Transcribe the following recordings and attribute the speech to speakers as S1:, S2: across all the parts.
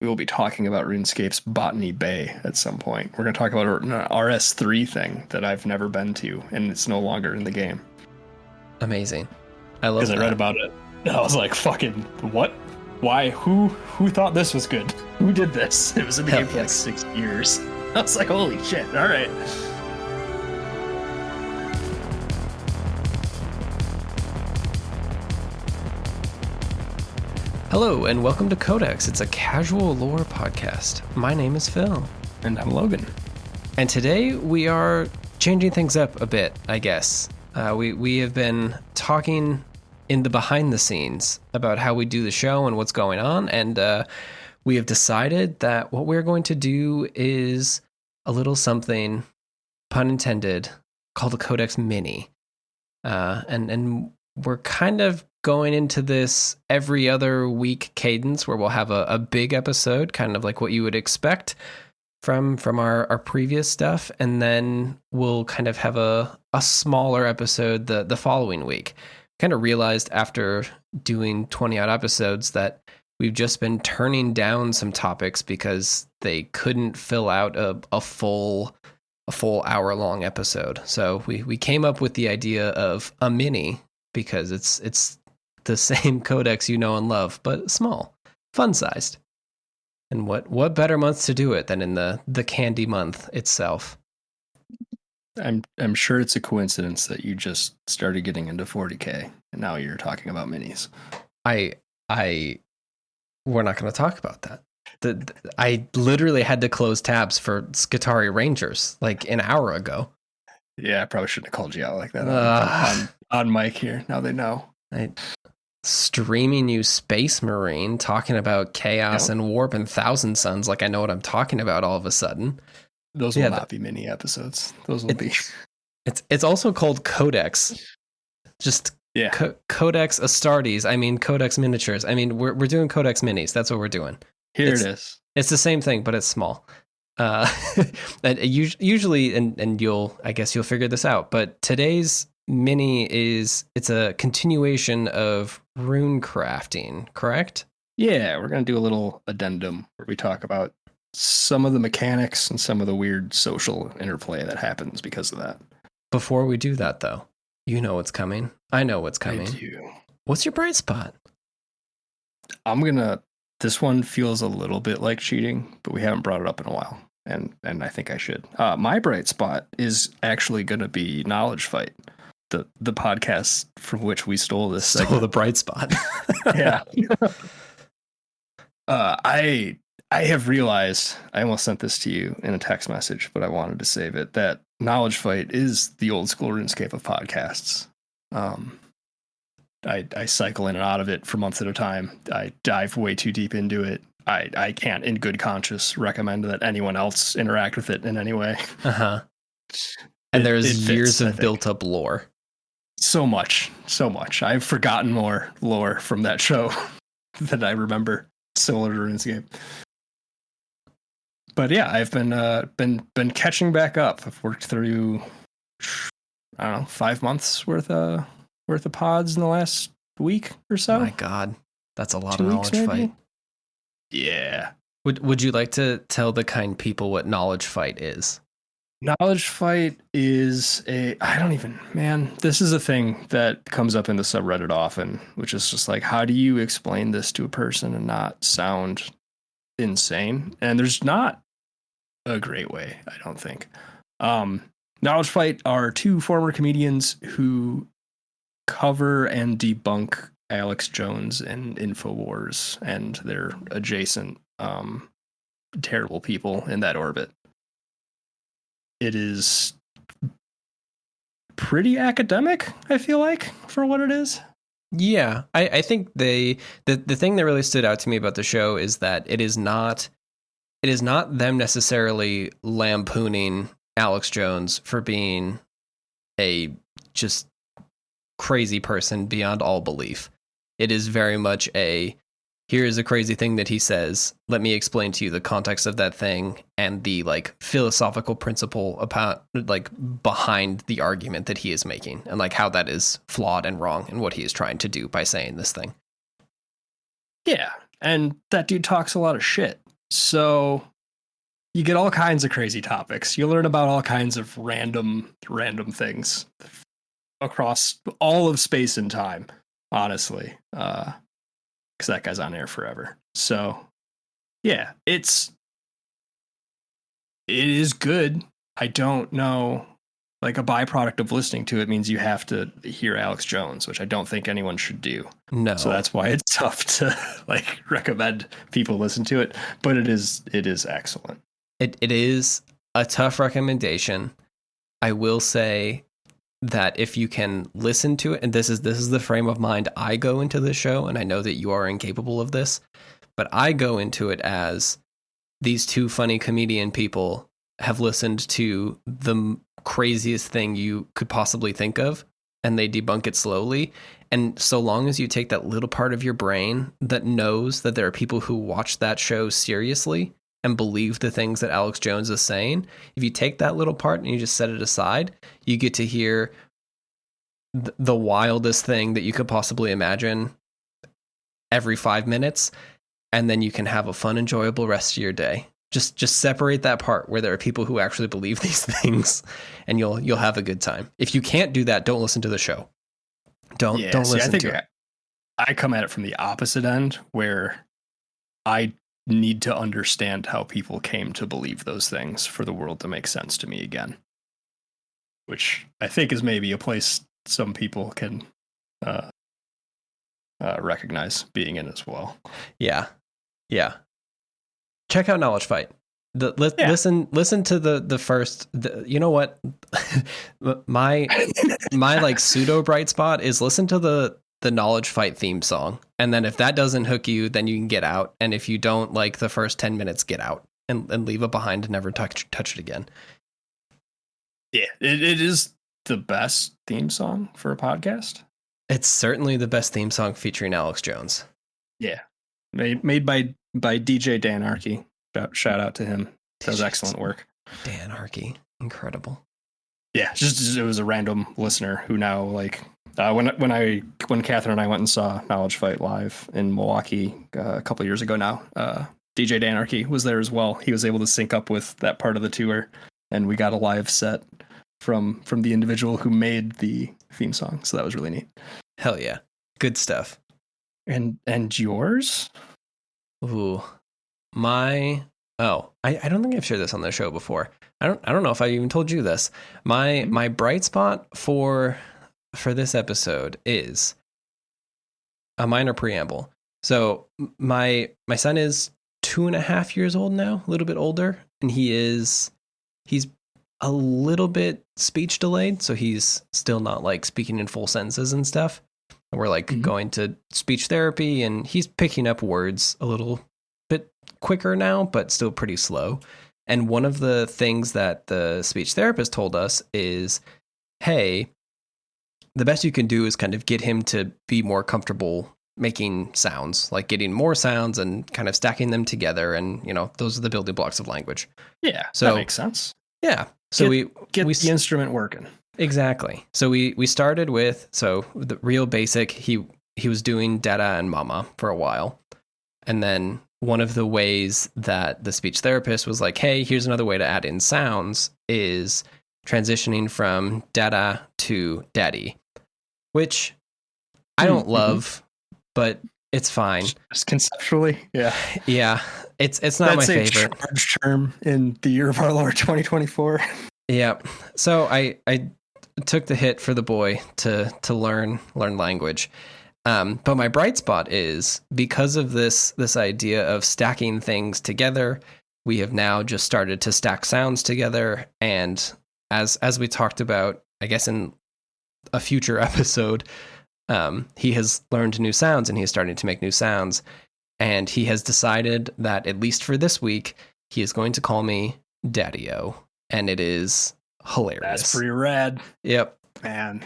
S1: we will be talking about RuneScape's Botany Bay at some point. We're going to talk about an RS3 thing that I've never been to, and it's no longer in the game.
S2: Amazing. I love that.
S1: Because I read about it, and I was like, fucking, what? Why? Who thought this was good? Who did this? It was in the game for like 6 years. I was like, holy shit, all right.
S2: Hello, and welcome to Codex. It's a casual lore podcast. My name is Phil.
S1: And I'm Logan.
S2: And today we are changing things up a bit, I guess. We have been talking in the behind the scenes about how we do the show and what's going on, and we have decided that what we're going to do is a little something, pun intended, called a Codex Mini. And we're kind of going into this every other week cadence where we'll have a big episode, kind of like what you would expect from our previous stuff, and then we'll kind of have a smaller episode the following week. Kind of realized after doing 20 odd episodes that we've just been turning down some topics because they couldn't fill out a full hour-long episode. So we came up with the idea of a mini because it's the same codex you know and love, but small, fun-sized. And what better month to do it than in the candy month itself?
S1: I'm sure it's a coincidence that you just started getting into 40K and now you're talking about minis.
S2: We're not going to talk about that. I literally had to close tabs for Skitarii Rangers like an hour ago.
S1: Yeah, I probably shouldn't have called you out like that on mic here. Now they know.
S2: Streaming you Space Marine, talking about Chaos and Warp and Thousand Suns like I know what I'm talking about all of a sudden.
S1: Those will not be mini episodes. Those will be.
S2: It's also called Codex. Just Codex Astartes. I mean Codex Miniatures. I mean we're doing Codex Minis. That's what we're doing.
S1: It is.
S2: It's the same thing, but it's small. Usually, and you'll figure this out. But today's mini it's a continuation of Runecrafting, correct?
S1: Yeah, we're gonna do a little addendum where we talk about some of the mechanics and some of the weird social interplay that happens because of that.
S2: Before we do that, though, you know what's coming. I know what's coming.
S1: I do.
S2: What's your bright spot?
S1: This one feels a little bit like cheating, but we haven't brought it up in a while, and I think I should. My bright spot is actually going to be Knowledge Fight, the podcast from which we stole this.
S2: Stole the bright spot.
S1: Yeah. I have realized, I almost sent this to you in a text message, but I wanted to save it, that Knowledge Fight is the old school RuneScape of podcasts. I cycle in and out of it for months at a time. I dive way too deep into it. I can't, in good conscience, recommend that anyone else interact with it in any way.
S2: Uh-huh. And there's years of built-up lore.
S1: So much. I've forgotten more lore from that show than I remember, similar to RuneScape. But yeah, I've been catching back up. I've worked through, I don't know, 5 months worth of pods in the last week or so.
S2: Oh my God, that's a lot of Knowledge Fight.
S1: Yeah.
S2: Would you like to tell the kind people what Knowledge Fight is?
S1: Knowledge Fight is this is a thing that comes up in the subreddit often, which is just like, how do you explain this to a person and not sound insane? And there's not a great way, I don't think. Knowledge Fight are two former comedians who cover and debunk Alex Jones and InfoWars and their adjacent terrible people in that orbit. It is pretty academic, I feel like, for what it is.
S2: Yeah, I think the thing that really stood out to me about the show is that it is not them necessarily lampooning Alex Jones for being a just crazy person beyond all belief. It is very much here is a crazy thing that he says. Let me explain to you the context of that thing and the philosophical principle about behind the argument that he is making and how that is flawed and wrong and what he is trying to do by saying this thing.
S1: Yeah, and that dude talks a lot of shit. So you get all kinds of crazy topics. You learn about all kinds of random things across all of space and time, honestly. Because that guy's on air forever. So yeah, it is good. I don't know. Like, a byproduct of listening to it means you have to hear Alex Jones, which I don't think anyone should do.
S2: No.
S1: So that's why it's tough to like recommend people listen to it. But it is excellent.
S2: It is a tough recommendation. I will say that if you can listen to it, and this is the frame of mind I go into the show, and I know that you are incapable of this, but I go into it as these two funny comedian people have listened to the craziest thing you could possibly think of, and they debunk it slowly. And so long as you take that little part of your brain that knows that there are people who watch that show seriously and believe the things that Alex Jones is saying, if you take that little part and you just set it aside, you get to hear the wildest thing that you could possibly imagine every 5 minutes, and then you can have a fun, enjoyable rest of your day. Just separate that part where there are people who actually believe these things, and you'll have a good time. If you can't do that, don't listen to the show. Don't listen to it.
S1: I come at it from the opposite end, where I need to understand how people came to believe those things for the world to make sense to me again, which I think is maybe a place some people can recognize being in as well.
S2: Yeah. Check out Knowledge Fight. Listen to the first. You know what? my like pseudo bright spot is listen to the Knowledge Fight theme song, and then if that doesn't hook you, then you can get out. And if you don't like the first 10 minutes, get out and leave it behind and never touch it again.
S1: Yeah, it is the best theme song for a podcast.
S2: It's certainly the best theme song featuring Alex Jones.
S1: Yeah, made by DJ Dan Arkey. Shout out to him. Does excellent work.
S2: Dan Arkey, incredible.
S1: Yeah, just it was a random listener who now like when Catherine and I went and saw Knowledge Fight live in Milwaukee a couple of years ago now. DJ Dan Arkey was there as well. He was able to sync up with that part of the tour, and we got a live set from the individual who made the theme song. So that was really neat.
S2: Hell yeah, good stuff.
S1: And yours?
S2: Ooh, I don't think I've shared this on the show before. I don't know if I even told you this. My bright spot for this episode is a minor preamble. So my son is 2.5 years old now, a little bit older, and he's a little bit speech delayed, so he's still not like speaking in full sentences and stuff. And we're like going to speech therapy, and he's picking up words a little bit quicker now, but still pretty slow. And one of the things that the speech therapist told us is, hey, the best you can do is kind of get him to be more comfortable making sounds, like getting more sounds and kind of stacking them together. And, those are the building blocks of language.
S1: Yeah,
S2: so
S1: that makes sense.
S2: Yeah. So
S1: we get the instrument working.
S2: Exactly. So we started with, the real basic, he was doing Dada and Mama for a while. And then one of the ways that the speech therapist was like, hey, here's another way to add in sounds is transitioning from Dada to Daddy, which I don't love, but it's fine.
S1: Just conceptually. Yeah.
S2: Yeah. It's not my favorite.
S1: That's a charged term in the year of our Lord 2024.
S2: Yeah. So I took the hit for the boy to learn language. But my bright spot is because of this idea of stacking things together, we have now just started to stack sounds together. And as we talked about, I guess in a future episode, he has learned new sounds and he is starting to make new sounds. And he has decided that at least for this week, he is going to call me Daddy-O. And it is hilarious.
S1: That's pretty rad.
S2: Yep.
S1: Man.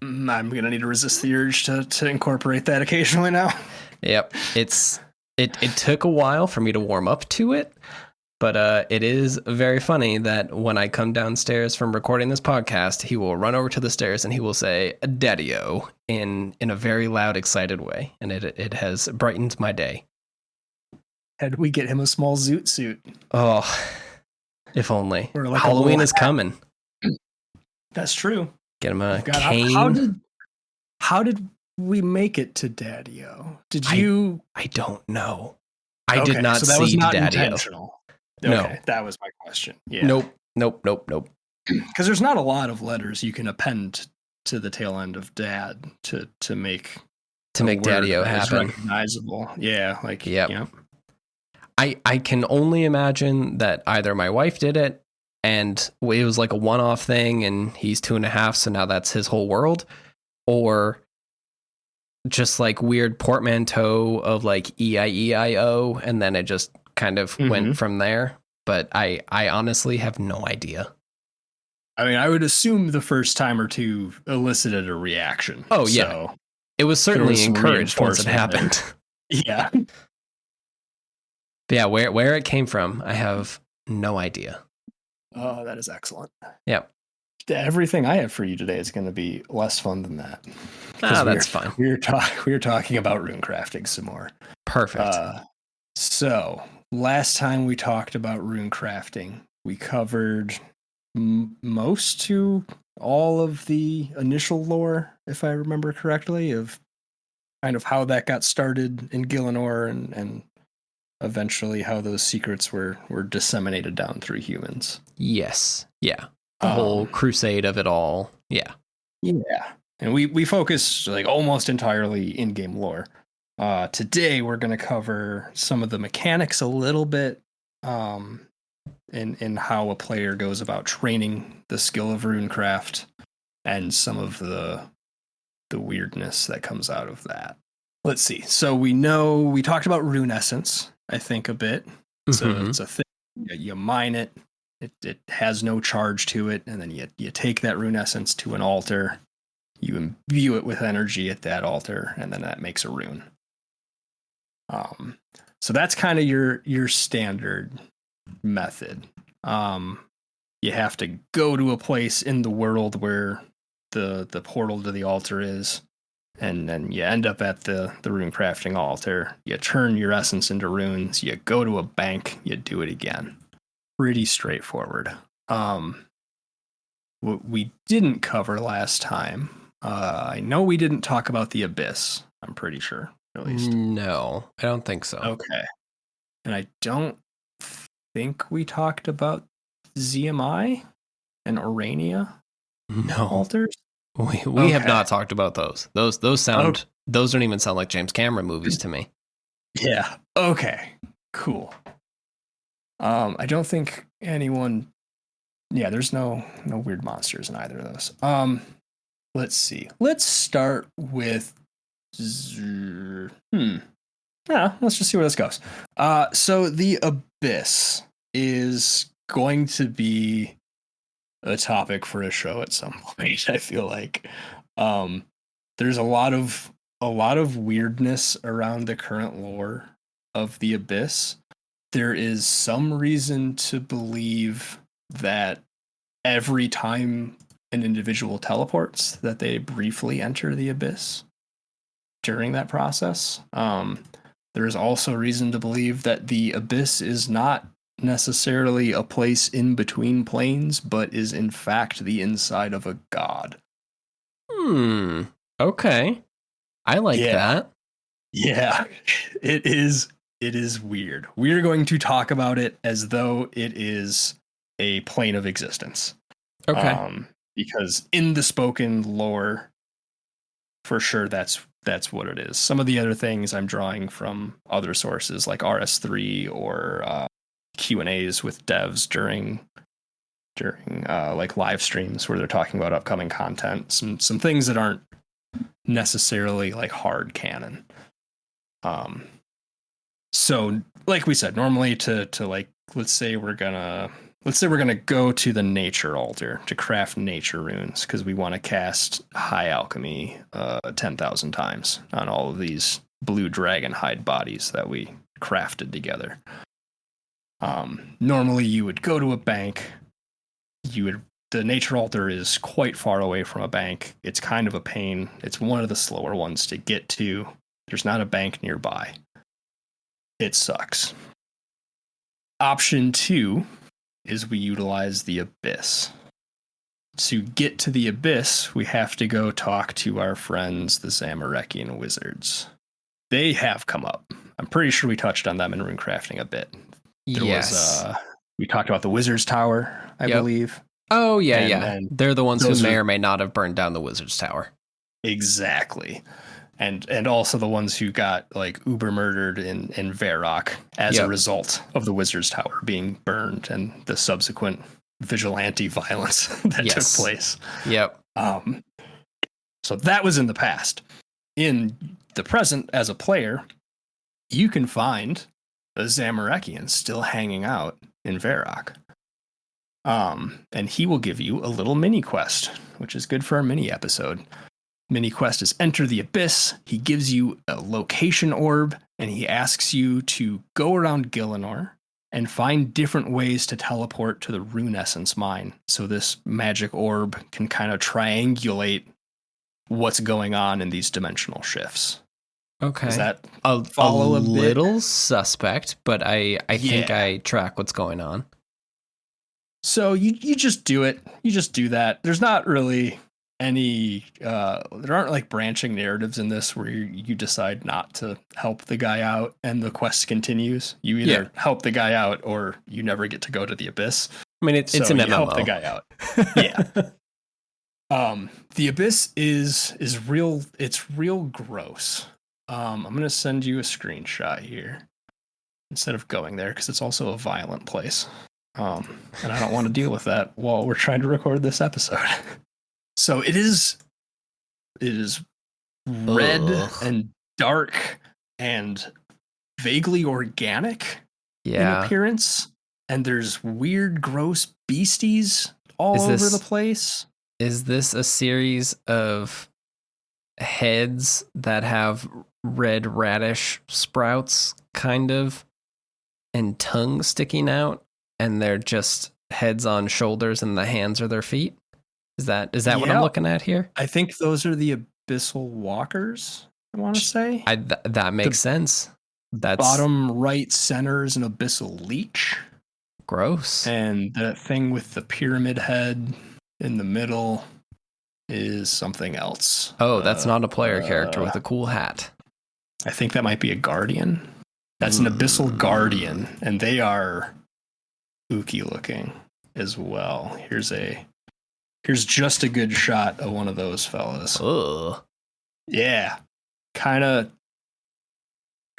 S1: I'm going to need to resist the urge to incorporate that occasionally now.
S2: Yep. It took a while for me to warm up to it, but it is very funny that when I come downstairs from recording this podcast, he will run over to the stairs and he will say Daddy-O in a very loud, excited way. And it has brightened my day.
S1: Had we get him a small zoot suit?
S2: Oh, if only.
S1: Or like
S2: Halloween is coming.
S1: That's true.
S2: Get him a
S1: God,
S2: cane.
S1: how did we make it to Daddy-O? Did you?
S2: I don't know. I
S1: Okay,
S2: did not
S1: so that was
S2: see
S1: not
S2: Daddy-O.
S1: intentional.
S2: No.
S1: Okay, that was my question. Yeah.
S2: Nope.
S1: Because there's not a lot of letters you can append to the tail end of Dad to make
S2: Daddy-O happen.
S1: Recognizable. Yeah, like
S2: Yep.
S1: Yeah.
S2: I can only imagine that either my wife did it and it was like a one-off thing and he's 2.5, so now that's his whole world, or just like weird portmanteau of like EIEIO, and then it just kind of went from there. But I honestly have no idea.
S1: I mean, I would assume the first time or two elicited a reaction.
S2: Oh, yeah.
S1: So
S2: it was certainly encouraged once it happened.
S1: Yeah.
S2: But yeah, where it came from, I have no idea.
S1: Oh, that is excellent.
S2: Yep.
S1: Everything I have for you today is going to be less fun than that.
S2: That's fine.
S1: We were talking about runecrafting some more.
S2: Perfect.
S1: So last time we talked about runecrafting, we covered most to all of the initial lore, if I remember correctly, of kind of how that got started in Gielinor and eventually how those secrets were disseminated down through humans.
S2: Yes. Yeah. The whole crusade of it all. Yeah.
S1: Yeah. And we focus like almost entirely in-game lore. Today we're going to cover some of the mechanics a little bit, in how a player goes about training the skill of runecraft and some of the weirdness that comes out of that. Let's see. So we talked about rune essence, I think, a bit. So it's a thing. You mine it. It has no charge to it, and then you take that rune essence to an altar. You imbue it with energy at that altar, and then that makes a rune. So that's kind of your standard method. You have to go to a place in the world where the portal to the altar is, and then you end up at the rune crafting altar. You turn your essence into runes. You go to a bank. You do it again. Pretty straightforward. What we didn't cover last time, I know we didn't talk about the abyss. I'm pretty sure, at least.
S2: No, I don't think so.
S1: Okay. And I don't think we talked about ZMI and Orania altars.
S2: We have not talked about those. Those sound those don't even sound like James Cameron movies to me.
S1: Yeah. Okay. Cool. I don't think anyone. Yeah, there's no weird monsters in either of those. Let's see. Let's start with. Yeah, let's just see where this goes. So the abyss is going to be a topic for a show at some point. I feel like there's a lot of weirdness around the current lore of the abyss. There is some reason to believe that every time an individual teleports, that they briefly enter the abyss during that process. There is also reason to believe that the abyss is not necessarily a place in between planes, but is in fact the inside of a god.
S2: Okay. I like that.
S1: Yeah. It is weird. We're going to talk about it as though it is a plane of existence.
S2: Okay.
S1: Because in the spoken lore, for sure that's what it is. Some of the other things I'm drawing from other sources like RS3 or Q&As with devs during like live streams where they're talking about upcoming content. Some things that aren't necessarily like hard canon. So like we said, normally to like let's say we're gonna go to the nature altar to craft nature runes because we want to cast high alchemy 10,000 times on all of these blue dragon hide bodies that we crafted together. Normally you would go to a bank. The nature altar is quite far away from a bank. It's kind of a pain. It's one of the slower ones to get to. There's not a bank nearby. it sucks. Option 2 is we utilize the Abyss. To get to the Abyss, we have to go talk to our friends, the Zamorakian wizards. They have come up. I'm pretty sure we touched on them in Runecrafting a bit. We talked about the Wizard's Tower, I believe.
S2: Oh, yeah. And they're the ones who may or may not have burned down the Wizard's Tower.
S1: Exactly. And also the ones who got like uber murdered in Varrock as a result of the Wizard's Tower being burned and the subsequent vigilante violence that took place.
S2: Yep.
S1: So that was in the past. In the present, as a player, you can find the Zamorakian still hanging out in Varrock. And he will give you a little mini quest, which is good for our mini episode. Mini quest is Enter the Abyss. He gives you a location orb, and he asks you to go around Gielinor and find different ways to teleport to the Rune Essence mine. So this magic orb can kind of triangulate what's going on in these dimensional shifts.
S2: Okay.
S1: Does that
S2: follow a little suspect, but I think I track what's going on.
S1: So you just do it. You just do that. There's not really any there aren't like branching narratives in this where you decide not to help the guy out and the quest continues. You either help the guy out or you never get to go to the Abyss.
S2: I mean, it's an MMO.
S1: Help the guy out. The Abyss is real. It's real gross. I'm gonna send you a screenshot here instead of going there because it's also a violent place. And I don't want to deal with that while we're trying to record this episode. So it is red and dark and vaguely organic in appearance. And there's weird, gross beasties all over the place.
S2: Is this a series of heads that have red radish sprouts, kind of, and tongue sticking out, and they're just heads on shoulders and the hands are their feet? Is that what I'm looking at here?
S1: I think those are the abyssal walkers, I want to say.
S2: That makes sense. That's
S1: bottom right center is an abyssal leech.
S2: Gross.
S1: And the thing with the pyramid head in the middle is something else.
S2: Oh, that's not a player character with a cool hat.
S1: I think that might be a guardian. That's an abyssal guardian, and they are spooky looking as well. Here's just a good shot of one of those fellas.
S2: Ugh.
S1: Yeah. Kind of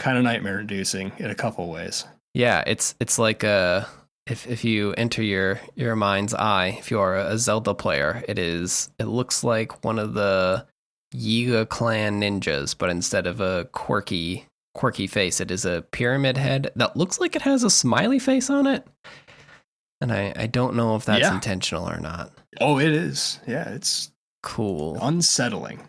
S1: nightmare inducing in a couple ways.
S2: Yeah, it's like if you enter your mind's eye, if you are a Zelda player, it looks like one of the Yiga clan ninjas, but instead of a quirky face, it is a pyramid head that looks like it has a smiley face on it. And I don't know if that's intentional or not.
S1: Oh, it is. Yeah, it's
S2: cool.
S1: Unsettling.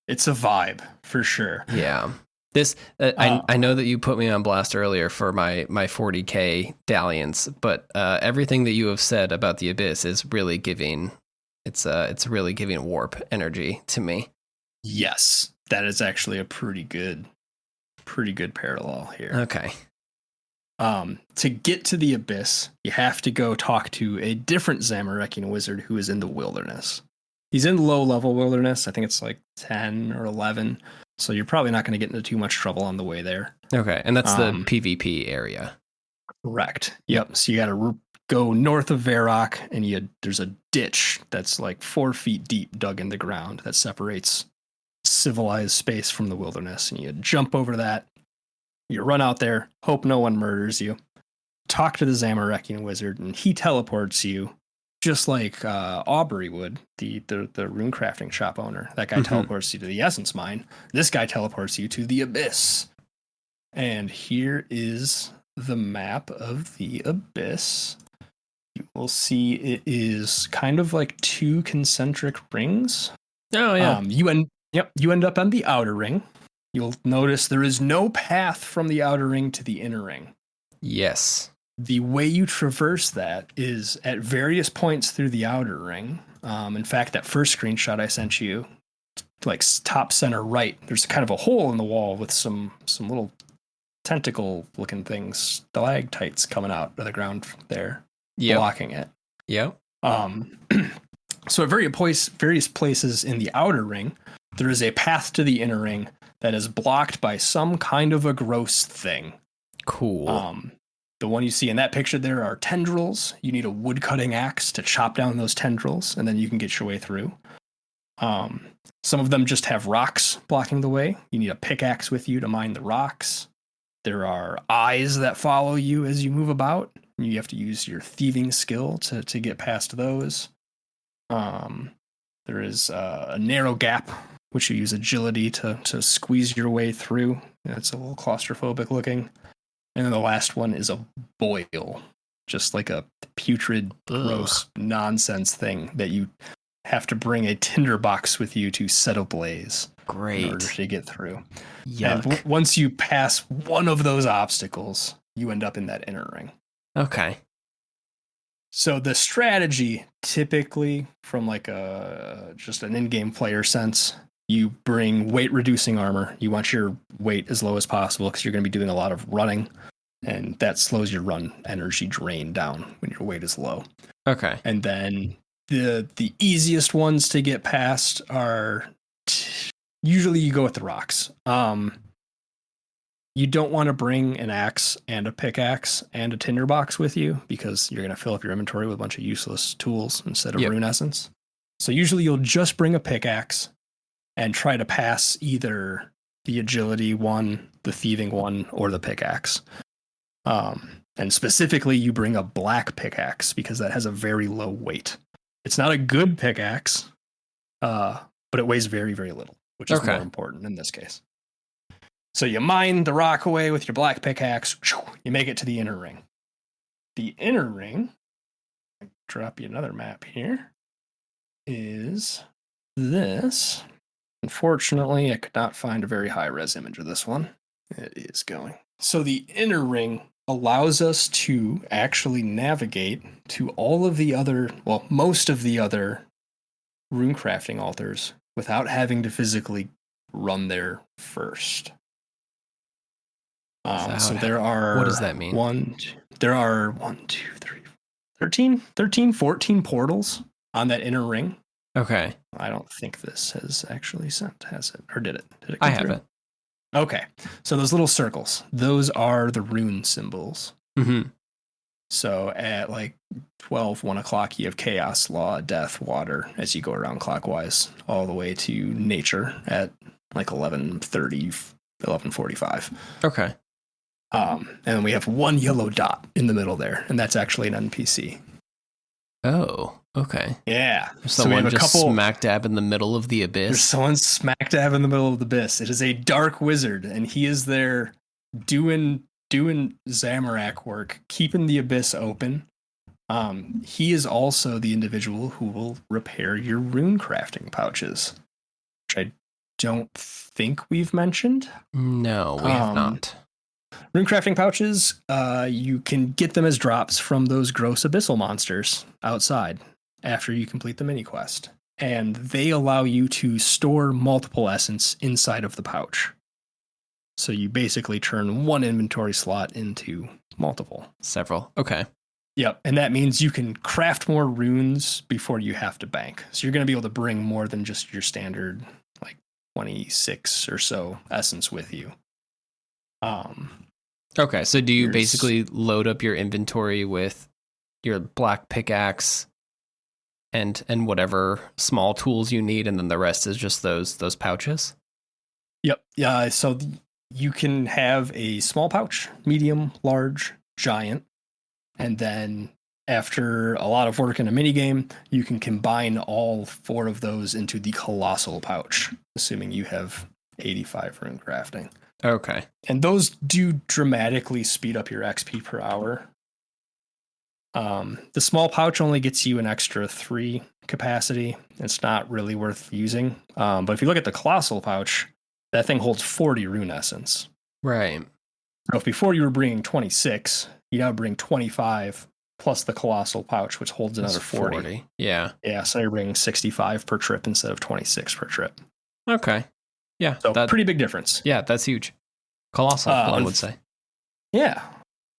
S1: It's a vibe for sure.
S2: Yeah. This I know that you put me on blast earlier for my 40K dalliance, but everything that you have said about the Abyss is really giving it's really giving warp energy to me.
S1: Yes, that is actually a pretty good parallel here.
S2: Okay.
S1: To get to the Abyss, you have to go talk to a different Zamorakian wizard who is in the wilderness. He's in low-level wilderness. I think it's like 10 or 11. So you're probably not going to get into too much trouble on the way there.
S2: Okay, and that's the PvP area.
S1: Correct. Yep. So you got to go north of Varrock, and there's a ditch that's like 4 feet deep dug in the ground that separates civilized space from the wilderness. And you jump over that. You run out there, hope no one murders you, talk to the Zamorakian wizard, and he teleports you, just like Aubrey would, the runecrafting shop owner. That guy teleports you to the Essence Mine. This guy teleports you to the Abyss. And here is the map of the Abyss. You will see it is kind of like 2 concentric rings.
S2: Oh, yeah.
S1: You end up on the outer ring. You'll notice there is no path from the outer ring to the inner ring.
S2: Yes.
S1: The way you traverse that is at various points through the outer ring. In fact, that first screenshot I sent you, like top center right, there's kind of a hole in the wall with some little tentacle looking things, stalactites coming out of the ground there,
S2: Yep.
S1: blocking it.
S2: Yep.
S1: So at various places in the outer ring, there is a path to the inner ring that is blocked by some kind of a gross thing.
S2: Cool.
S1: The one you see in that picture there are tendrils. You need a wood cutting axe to chop down those tendrils, and then you can get your way through. Some of them just have rocks blocking the way. You need a pickaxe with you to mine the rocks. There are eyes that follow you as you move about. You have to use your thieving skill to get past those. There is a narrow gap, which you use agility to squeeze your way through. It's a little claustrophobic looking. And then the last one is a boil, just like a putrid, gross nonsense thing that you have to bring a tinderbox with you to set ablaze.
S2: Great.
S1: In order to get through.
S2: Yuck.
S1: And once you pass one of those obstacles, you end up in that inner ring.
S2: Okay.
S1: So the strategy, typically from like just an in-game player sense, you bring weight-reducing armor. You want your weight as low as possible because you're going to be doing a lot of running, and that slows your run energy drain down when your weight is low.
S2: Okay.
S1: And then the easiest ones to get past are usually you go with the rocks. You don't want to bring an axe and a pickaxe and a tinderbox with you because you're going to fill up your inventory with a bunch of useless tools instead of rune essence. So usually you'll just bring a pickaxe and try to pass either the agility one, the thieving one, or the pickaxe. And specifically, you bring a black pickaxe because that has a very low weight. It's not a good pickaxe, but it weighs very, very little, which is more important in this case. So you mine the rock away with your black pickaxe. You make it to the inner ring. The inner ring, I'll drop you another map here, is this. Unfortunately, I could not find a very high-res image of this one. It is going. So the inner ring allows us to actually navigate to all of the other, well, most of the other runecrafting altars without having to physically run there first. So there are...
S2: What does that mean?
S1: There are 14 portals on that inner ring.
S2: Okay.
S1: I don't think this has actually sent, has it? Or did it? Did it
S2: I
S1: come through?
S2: haven't.
S1: Okay. So those little circles, those are the rune symbols.
S2: Mm-hmm.
S1: So at like 1 o'clock, you have chaos, law, death, water, as you go around clockwise, all the way to nature at like 11:30, 11:45.
S2: Okay.
S1: And then we have one yellow dot in the middle there, and that's actually an NPC.
S2: Oh, okay.
S1: Yeah.
S2: Someone just smack dab in the middle of the abyss.
S1: There's someone smack dab in the middle of the abyss. It is a dark wizard, and he is there doing Zamorak work, keeping the abyss open. He is also the individual who will repair your rune crafting pouches, which I don't think we've mentioned.
S2: No, we have not.
S1: Rune crafting pouches, you can get them as drops from those gross abyssal monsters outside after you complete the mini quest. And they allow you to store multiple essence inside of the pouch. So you basically turn one inventory slot into multiple.
S2: Several. Okay.
S1: Yep. And that means you can craft more runes before you have to bank. So you're going to be able to bring more than just your standard, like 26 or so essence with you.
S2: Okay, so do you basically load up your inventory with your black pickaxe and whatever small tools you need, and then the rest is just those pouches?
S1: Yep. Yeah. So you can have a small pouch, medium, large, giant, and then after a lot of work in a minigame, you can combine all 4 of those into the colossal pouch, assuming you have 85 rune crafting.
S2: Okay.
S1: And those do dramatically speed up your XP per hour. The small pouch only gets you an extra 3 capacity. It's not really worth using. But if you look at the colossal pouch, that thing holds 40 rune essence.
S2: Right.
S1: So if before you were bringing 26, you now bring 25 plus the colossal pouch, which holds another 40.
S2: Yeah.
S1: Yeah, so you're bringing 65 per trip instead of 26 per trip.
S2: Okay. Yeah.
S1: So pretty big difference.
S2: Yeah, that's huge. Colossal, one would say.
S1: Yeah.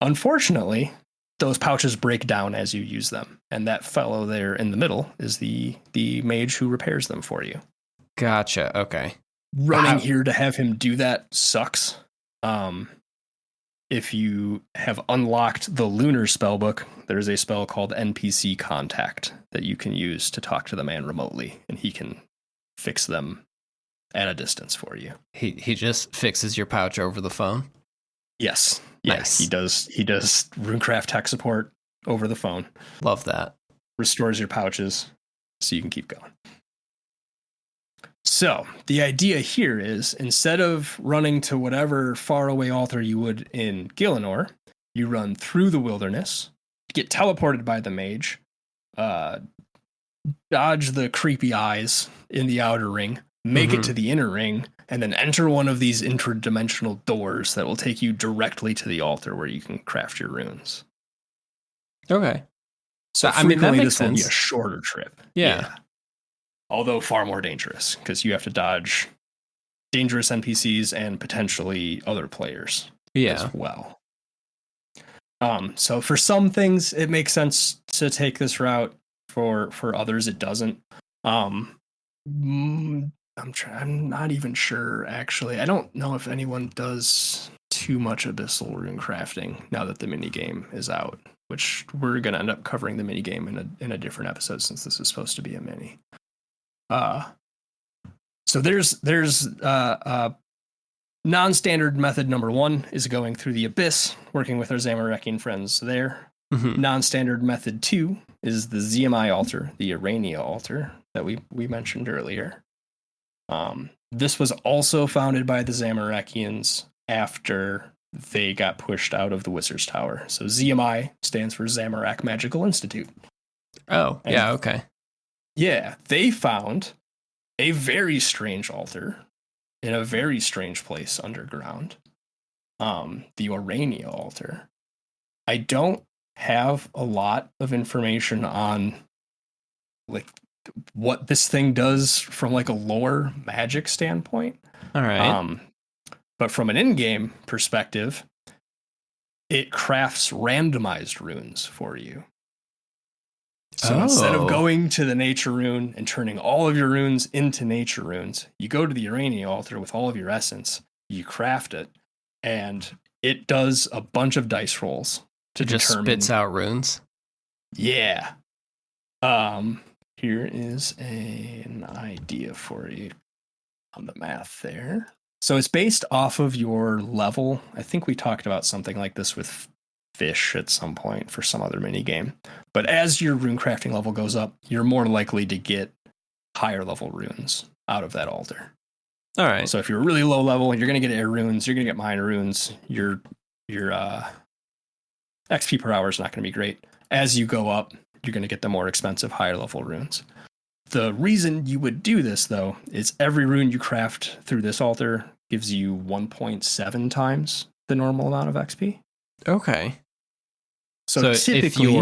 S1: Unfortunately, those pouches break down as you use them, and that fellow there in the middle is the mage who repairs them for you.
S2: Gotcha. Okay.
S1: Running here to have him do that sucks. If you have unlocked the Lunar spellbook, there's a spell called NPC Contact that you can use to talk to the man remotely, and he can fix them at a distance for you.
S2: He just fixes your pouch over the phone?
S1: Yes.
S2: Nice.
S1: He does Runecraft tech support over the phone.
S2: Love that.
S1: Restores your pouches so you can keep going. So the idea here is, instead of running to whatever faraway altar you would in Gielinor, you run through the wilderness, get teleported by the mage, dodge the creepy eyes in the outer ring, make it to the inner ring, and then enter one of these interdimensional doors that will take you directly to the altar where you can craft your runes.
S2: Okay.
S1: So
S2: I mean, that makes
S1: this will be
S2: sense.
S1: a shorter trip.
S2: Yeah.
S1: Although far more dangerous, because you have to dodge dangerous NPCs and potentially other players as well. So for some things, it makes sense to take this route. For others, it doesn't. I'm not even sure, actually. I don't know if anyone does too much abyssal rune crafting now that the minigame is out, which we're going to end up covering the minigame in a different episode, since this is supposed to be a mini. So there's non-standard method number 1 is going through the abyss, working with our Zamorakian friends there. Non-standard method 2 is the ZMI altar, the Urania altar that we mentioned earlier. This was also founded by the Zamorakians after they got pushed out of the Wizard's Tower. So ZMI stands for Zamorak Magical Institute.
S2: Oh, and yeah, okay.
S1: Yeah, they found a very strange altar in a very strange place underground. The Urania altar. I don't have a lot of information on like what this thing does from like a lore magic standpoint.
S2: All right.
S1: But from an in-game perspective, it crafts randomized runes for you. So instead of going to the nature rune and turning all of your runes into nature runes, you go to the Urania altar with all of your essence, you craft it, and it does a bunch of dice rolls to
S2: just
S1: determine.
S2: Spits out runes.
S1: Yeah. Here is an idea for you on the math there. So it's based off of your level. I think we talked about something like this with fish at some point for some other mini game. But as your rune crafting level goes up, you're more likely to get higher level runes out of that altar.
S2: All right.
S1: So if you're really low level, you're going to get air runes, you're going to get minor runes, your XP per hour is not going to be great. As you go up, you're going to get the more expensive higher level runes. The reason you would do this, though, is every rune you craft through this altar gives you 1.7 times the normal amount of XP.
S2: Okay.
S1: So typically,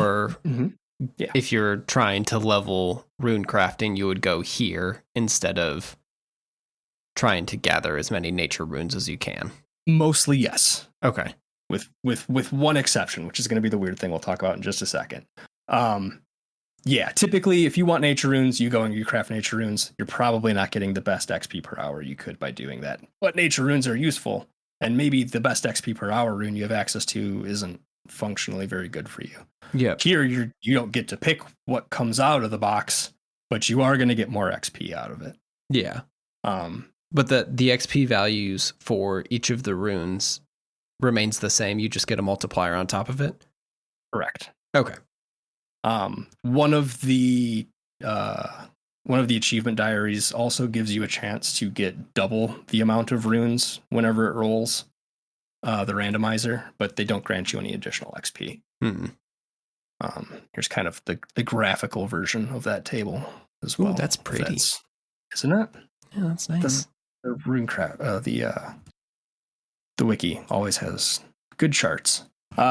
S2: if you're trying to level rune crafting, you would go here instead of trying to gather as many nature runes as you can.
S1: Mostly, yes.
S2: Okay.
S1: With one exception, which is going to be the weird thing we'll talk about in just a second. Yeah, typically, if you want nature runes, you go and you craft nature runes. You're probably not getting the best XP per hour you could by doing that. But nature runes are useful, and maybe the best XP per hour rune you have access to isn't functionally very good for you.
S2: Yeah.
S1: Here, you don't get to pick what comes out of the box, but you are going to get more XP out of it.
S2: Yeah. But the XP values for each of the runes remains the same. You just get a multiplier on top of it.
S1: Correct.
S2: Okay.
S1: One of the achievement diaries also gives you a chance to get double the amount of runes whenever it rolls the randomizer, but they don't grant you any additional XP. Here's kind of the graphical version of that table as well.
S2: Ooh, that's pretty,
S1: isn't it?
S2: Yeah, that's nice.
S1: The Runecraft, the wiki always has good charts.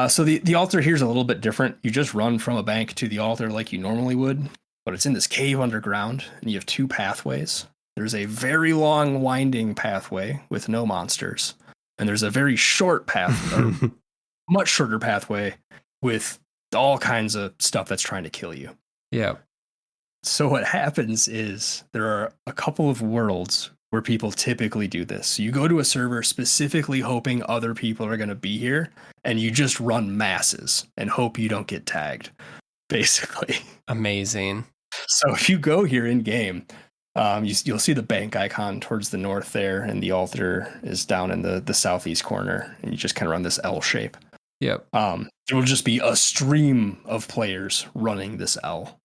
S1: So the altar here is a little bit different. You just run from a bank to the altar like you normally would, but it's in this cave underground, and you have 2 pathways. There's a very long winding pathway with no monsters, and there's a very short path, much shorter pathway with all kinds of stuff that's trying to kill you.
S2: Yeah.
S1: So what happens is there are a couple of worlds where people typically do this. So you go to a server specifically hoping other people are going to be here, and you just run masses and hope you don't get tagged, basically.
S2: Amazing.
S1: So if you go here in game, you'll see the bank icon towards the north there, and the altar is down in the southeast corner, and you just kind of run this L shape.
S2: Yep.
S1: There will just be a stream of players running this L,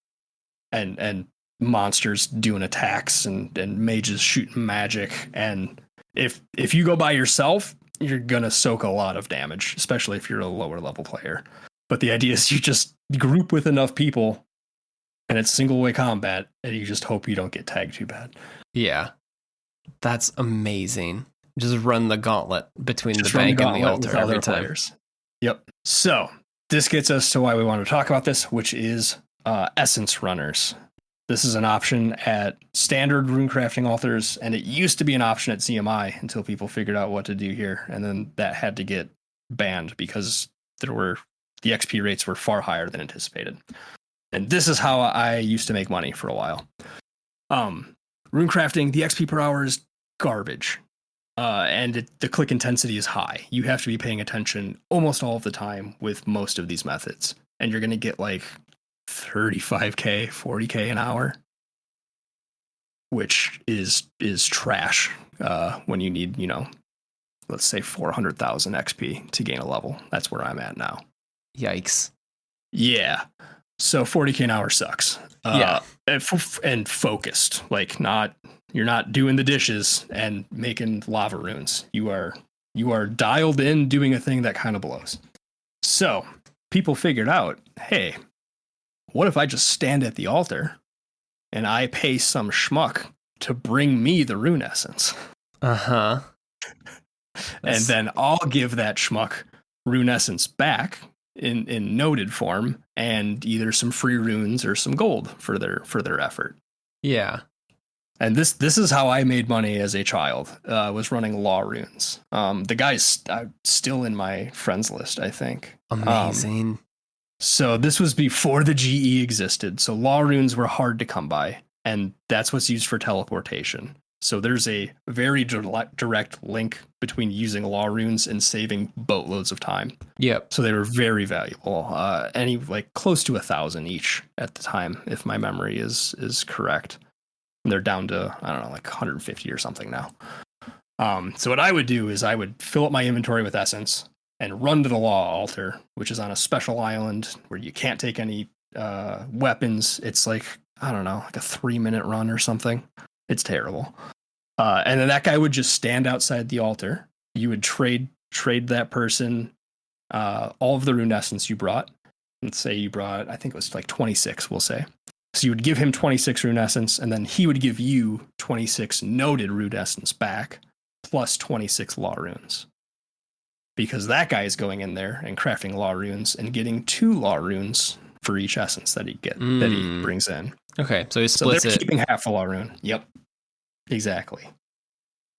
S1: and monsters doing attacks and mages shooting magic. And if you go by yourself, you're gonna soak a lot of damage, especially if you're a lower level player. But the idea is you just group with enough people, and it's single way combat, and you just hope you don't get tagged too bad.
S2: Yeah. That's amazing. Just run the gauntlet between the bank and the altar every time.
S1: Players. Yep. So this gets us to why we want to talk about this, which is essence runners. This is an option at standard runecrafting authors, and it used to be an option at CMI until people figured out what to do here, and then that had to get banned because the XP rates were far higher than anticipated. And this is how I used to make money for a while. Runecrafting, the XP per hour is garbage. And the click intensity is high. You have to be paying attention almost all of the time with most of these methods. And you're going to get like 35K, 40K an hour, which is trash when you need, let's say 400,000 XP to gain a level. That's where I'm at now.
S2: Yikes.
S1: Yeah. So 40K an hour sucks.
S2: Yeah.
S1: And focused, like you're not doing the dishes and making lava runes. You are dialed in doing a thing that kind of blows. So people figured out, hey, what if I just stand at the altar and I pay some schmuck to bring me the rune essence?
S2: Uh-huh.
S1: And then I'll give that schmuck rune essence back in noted form, and either some free runes or some gold for their effort.
S2: Yeah.
S1: And this is how I made money as a child, was running law runes. The guy's still in my friends list, I think.
S2: Amazing.
S1: So this was before the GE existed. So law runes were hard to come by, and that's what's used for teleportation. So there's a very direct link between using law runes and saving boatloads of time.
S2: Yep.
S1: So they were very valuable. Close to 1,000 each at the time, if my memory is correct. And they're down to, I don't know, like 150 or something now. So what I would do is I would fill up my inventory with essence and run to the law altar, which is on a special island where you can't take any weapons. It's like, I don't know, like a 3-minute run or something. It's terrible. And then that guy would just stand outside the altar. You would trade that person all of the rune essence you brought. Let's say you brought, I think it was like 26, we'll say. So you would give him 26 rune essence, and then he would give you 26 noted rune essence back, plus 26 law runes. Because that guy is going in there and crafting law runes and getting 2 law runes for each essence that he brings in.
S2: Okay, so he splits
S1: so they're keeping half the law rune. Yep, exactly.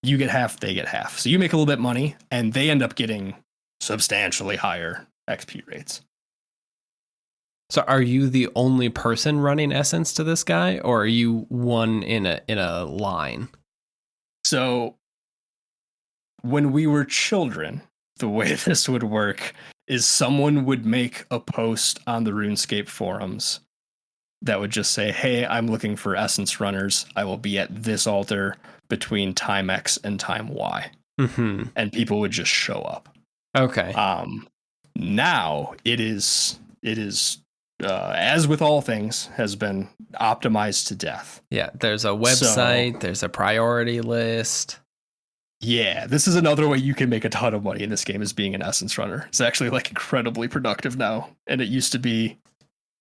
S1: You get half, they get half. So you make a little bit of money, and they end up getting substantially higher XP rates.
S2: So are you the only person running essence to this guy, or are you one in a line?
S1: So when we were children, the way this would work is someone would make a post on the RuneScape forums that would just say, hey, I'm looking for essence runners. I will be at this altar between time X and time Y.
S2: Mm-hmm.
S1: And people would just show up.
S2: Okay.
S1: Now it is as with all things, has been optimized to death.
S2: Yeah, there's a website, there's a priority list.
S1: Yeah, this is another way you can make a ton of money in this game, is being an essence runner. It's actually like incredibly productive now. And it used to be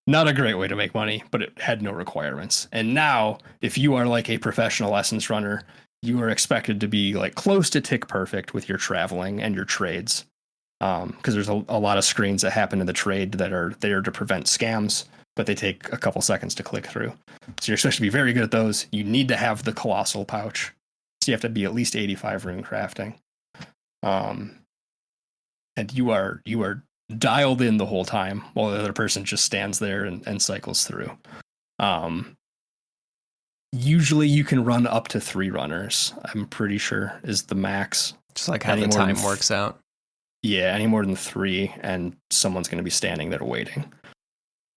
S1: not a great way to make money, but it had no requirements. And now, if you are like a professional essence runner, you are expected to be like close to tick perfect with your traveling and your trades. Because there's a lot of screens that happen in the trade that are there to prevent scams, but they take a couple seconds to click through. So you're supposed to be very good at those. You need to have the colossal pouch. So you have to be at least 85 rune crafting. And you are dialed in the whole time while the other person just stands there and cycles through. Usually you can run up to 3 runners, I'm pretty sure is the max.
S2: Just like how the time works out.
S1: Yeah, any more than 3 and someone's going to be standing there waiting.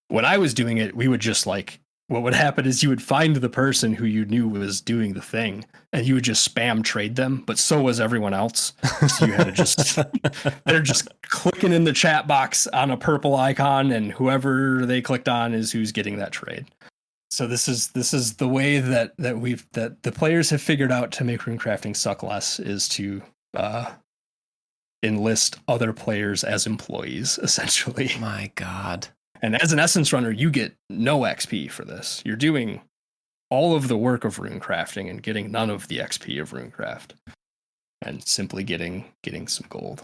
S1: When I was doing it, we would just like, what would happen is you would find the person who you knew was doing the thing and you would just spam trade them, but so was everyone else. So you had to just, they're just clicking in the chat box on a purple icon and whoever they clicked on is who's getting that trade. So this is the way that the players have figured out to make runecrafting suck less is to enlist other players as employees, essentially.
S2: My God.
S1: And as an essence runner, you get no XP for this. You're doing all of the work of runecrafting and getting none of the XP of runecraft, and simply getting some gold.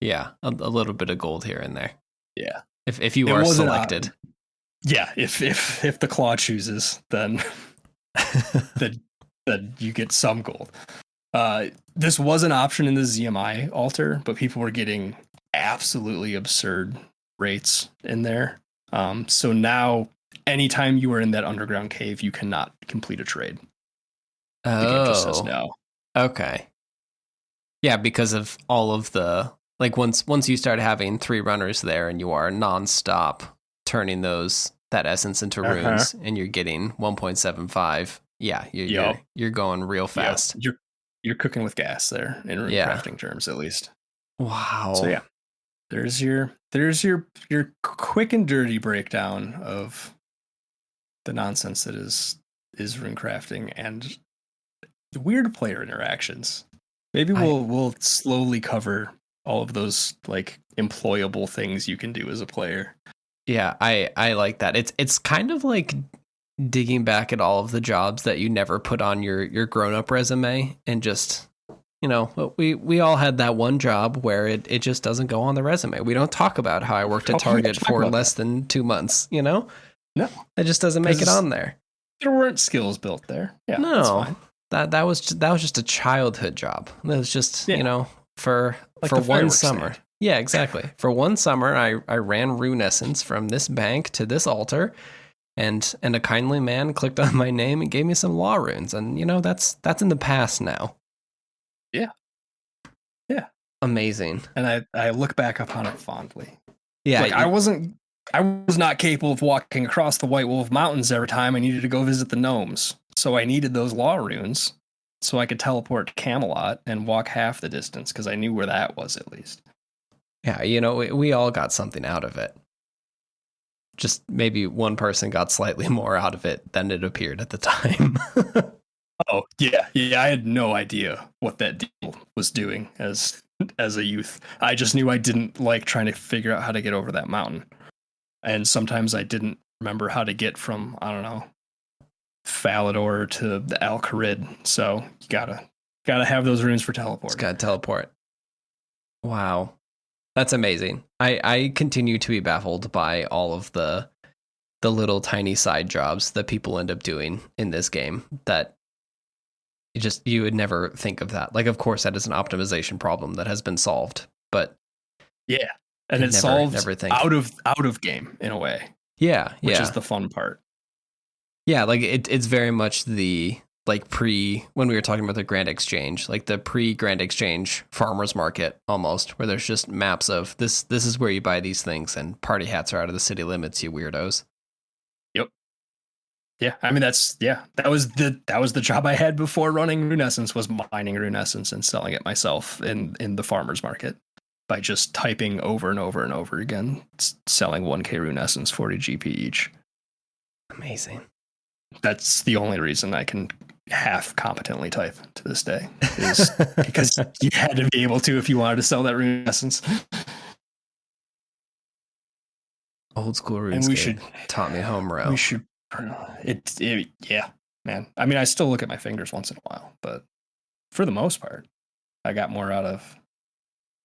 S2: Yeah, a little bit of gold here and there.
S1: Yeah,
S2: if you are selected.
S1: Yeah, if the claw chooses, then then you get some gold. This was an option in the ZMI altar, but people were getting absolutely absurd rates in there. So now, anytime you are in that underground cave, you cannot complete a trade.
S2: Oh,
S1: the game just says no.
S2: Okay. Yeah, because of all of the like once you start having 3 runners there, and you are nonstop turning that essence into runes, and you're getting 1.75. Yeah, you're going real fast.
S1: Yep. You're cooking with gas there in runecrafting terms, at least.
S2: Wow.
S1: So yeah. There's your quick and dirty breakdown of the nonsense that is runecrafting and the weird player interactions. Maybe we'll slowly cover all of those like employable things you can do as a player.
S2: Yeah, I like that. It's kind of like digging back at all of the jobs that you never put on your grown-up resume and just, you know, we all had that one job where it just doesn't go on the resume. We don't talk about how I worked at Target for less than 2 months, you know?
S1: No.
S2: It just doesn't make it on there.
S1: There weren't skills built there. Yeah.
S2: No. That's fine. That was just a childhood job. That was just, you know, for one summer. Stand. Yeah, exactly. For one summer I ran rune essence from this bank to this altar. And a kindly man clicked on my name and gave me some law runes. And, you know, that's in the past now.
S1: Yeah. Yeah.
S2: Amazing.
S1: And I look back upon it fondly.
S2: Yeah.
S1: Like, I was not capable of walking across the White Wolf Mountains every time I needed to go visit the gnomes. So I needed those law runes so I could teleport to Camelot and walk half the distance because I knew where that was at least.
S2: Yeah, you know, we all got something out of it. Just maybe one person got slightly more out of it than it appeared at the time.
S1: Oh, yeah. Yeah, I had no idea what that deal was doing as a youth. I just knew I didn't like trying to figure out how to get over that mountain. And sometimes I didn't remember how to get from, I don't know, Falador to the Al-Kharid. So you gotta have those runes for teleport.
S2: It's gotta teleport. Wow. That's amazing. I continue to be baffled by all of the little tiny side jobs that people end up doing in this game that you would never think of that. Like, of course, that is an optimization problem that has been solved, but
S1: yeah, and it's solved out of game in a way.
S2: Yeah,
S1: which is the fun part.
S2: Yeah, like it's very much the like when we were talking about the Grand Exchange, like the pre-Grand Exchange farmers market almost, where there's just maps of this is where you buy these things and party hats are out of the city limits, you weirdos.
S1: Yep. Yeah, I mean that was the job I had before running Runescence, was mining Runescence and selling it myself in the farmers market by just typing over and over and over again, selling 1k Runescence, 40 GP each.
S2: Amazing.
S1: That's the only reason I can half competently type to this day, is because you had to be able to if you wanted to sell that Runescence.
S2: Old School RuneChat taught me home row.
S1: We should. Yeah, man. I mean, I still look at my fingers once in a while, but for the most part, I got more out of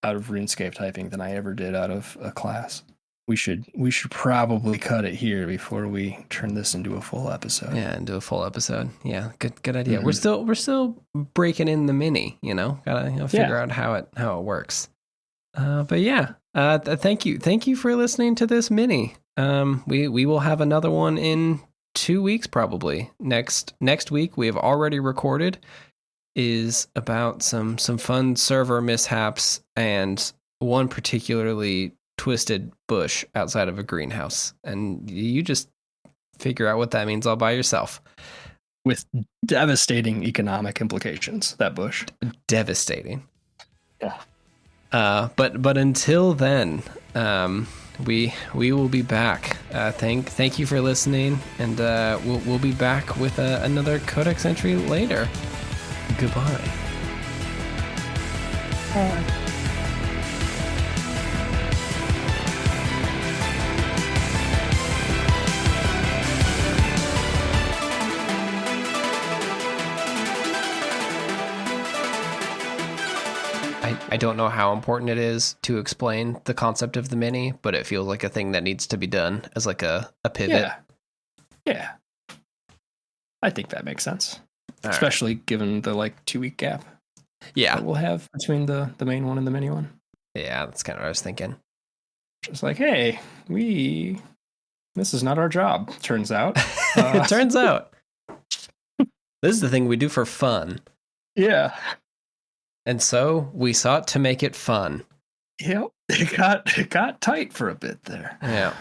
S1: RuneScape typing than I ever did out of a class. We should probably cut it here before we turn this into a full episode.
S2: Yeah, into a full episode. Yeah, good idea. Mm-hmm. We're still breaking in the mini, you know. Gotta figure out how it works. But yeah, Thank you for listening to this mini. We will have another one in 2 weeks probably. Next week we have already recorded is about some fun server mishaps and one particularly twisted bush outside of a greenhouse, and you just figure out what that means all by yourself.
S1: With devastating economic implications, that bush.
S2: Devastating.
S1: Yeah.
S2: But until then, we will be back. Thank you for listening, and we'll be back with another Codex entry later. Goodbye. I don't know how important it is to explain the concept of the mini, but it feels like a thing that needs to be done as like a pivot.
S1: Yeah. I think that makes sense.
S2: All
S1: Especially given the 2-week gap.
S2: Yeah.
S1: That we'll have between the main one and the mini one.
S2: Yeah, that's kind of what I was thinking.
S1: Just hey, this is not our job, turns out.
S2: It turns out. This is the thing we do for fun.
S1: Yeah.
S2: And so we sought to make it fun.
S1: Yep. It got tight for a bit there.
S2: Yeah.